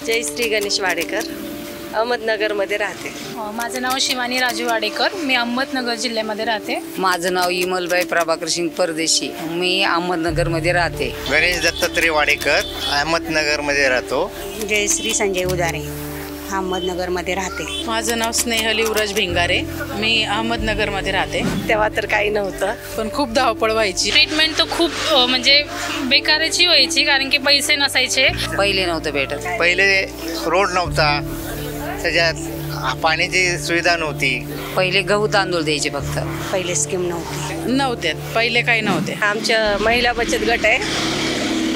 जयश्री गणेश वाडेकर, अहमदनगरमध्ये राहते. माझं नाव शिवानी राजू वाडेकर, मी अहमदनगर जिल्ह्यामध्ये राहते. माझं नाव इमलबाई प्रभाकर सिंग परदेशी, मी अहमदनगरमध्ये राहते. गणेश दत्तात्रय वाडेकर, अहमदनगरमध्ये राहतो. जयश्री संजय उदारे, अहमदनगरमध्ये राहते. माझं नाव स्नेहल युवराज भिंगारे, मी अहमदनगरमध्ये राहते. तेव्हा तर काही नव्हतं, पण खूप धावपळ व्हायची. ट्रीटमेंट तर खूप म्हणजे बेकाराची व्हायची, कारण की पैसे नसायचे. पहिले नव्हतं भेटत. पहिले रोड नव्हता, त्याच्यात पाण्याची सुविधा नव्हती. पहिले गहू तांदूळ द्यायचे फक्त. पहिले स्कीम नव्हते, पहिले काही नव्हते. आमच्या महिला बचत गट आहे,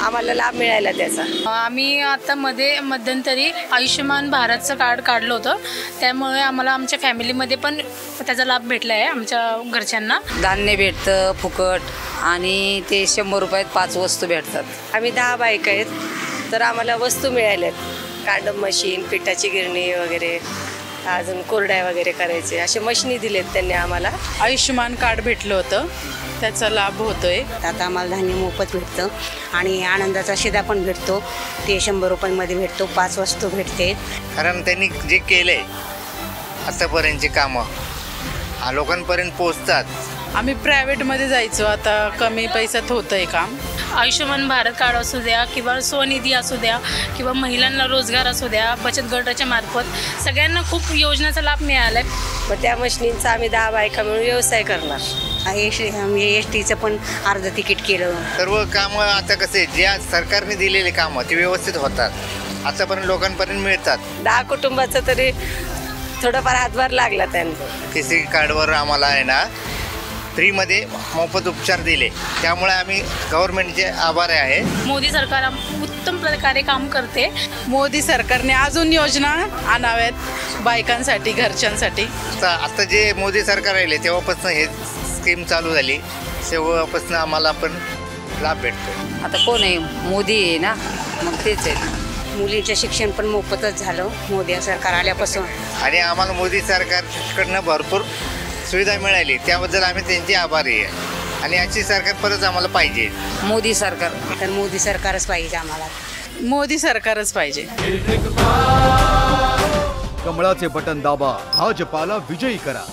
आम्हाला लाभ मिळाला त्याचा. आम्ही आता मध्यंतरी आयुष्यमान भारतचं कार्ड काढलं होतं, त्यामुळे आम्हाला आमच्या फॅमिलीमध्ये पण त्याचा लाभ भेटला आहे. आमच्या घरच्यांना धान्य भेटतं फुकट आणि ते 100 रुपयात 5 वस्तू भेटतात. आम्ही 10 बायका आहेत, तर आम्हाला वस्तू मिळाल्यात. कांडम मशीन, पिठाची गिरणी वगैरे, अजून कोरड्या वगैरे करायचे असे मशिनी दिलेत त्यांनी आम्हाला. आयुष्यमान कार्ड भेटलं होतं, त्याचा लाभ होतोय. आता आम्हाला धान्य मोफत भेटतं आणि आनंदाचा शिदा पण भेटतो. ते 100 रुपयांमध्ये भेटतो, 5 वस्तू भेटते. कारण त्यांनी जे केलंय आतापर्यंतची कामं लोकांपर्यंत पोचतात. आम्ही प्रायव्हेटमध्ये जायचो, आता कमी पैशात होतंय काम. आयुष्यमान भारत कार्ड असू द्या किंवा स्वनिधी असू द्या किंवा महिलांना रोजगार असू द्या, बचत गटाच्या मार्फत सगळ्यांना खूप योजनेचा लाभ मिळाला आहे. मग त्या मशिनींचा आम्ही 10 बायका मिळून व्यवसाय करणार. STचं पण अर्ध तिकीट केलं. सर्व कामं आता कसे ज्या सरकारने दिलेले कामं ते व्यवस्थित होतात, आतापर्यंत लोकांपर्यंत मिळतात. 10 कुटुंबाचं तरी थोडंफार हातभार लागला त्यांना. केसी कार्डवर आम्हाला आहे ना फ्रीमध्ये मोफत उपचार दिले, त्यामुळे आम्ही गव्हर्नमेंटचे आभारी आहे. मोदी सरकार उत्तम प्रकारे काम करते. मोदी सरकारने अजून योजना आणाव्यात बायकांसाठी, घरच्यांसाठी. आता जे मोदी सरकार राहिले तेव्हापासून हे स्कीम चालू झाली, तेव्हापासून आम्हाला पण लाभ भेटतो. आता कोण आहे? मोदी आहे ना, मग तेच आहे. मुलींचं शिक्षण पण मोफतच झालं मोदी सरकार आल्यापासून. आणि आम्हाला मोदी सरकारकडनं भरपूर सुविधा मिळाली, त्याबद्दल आम्ही त्यांचे आभारी आहे. आणि याची सरकार परत आम्हाला पाहिजे. मोदी सरकार तर मोदी सरकारच पाहिजे आम्हाला. मोदी सरकारच पाहिजे. कमळाचे बटन दाबा, भाजपाला विजयी करा.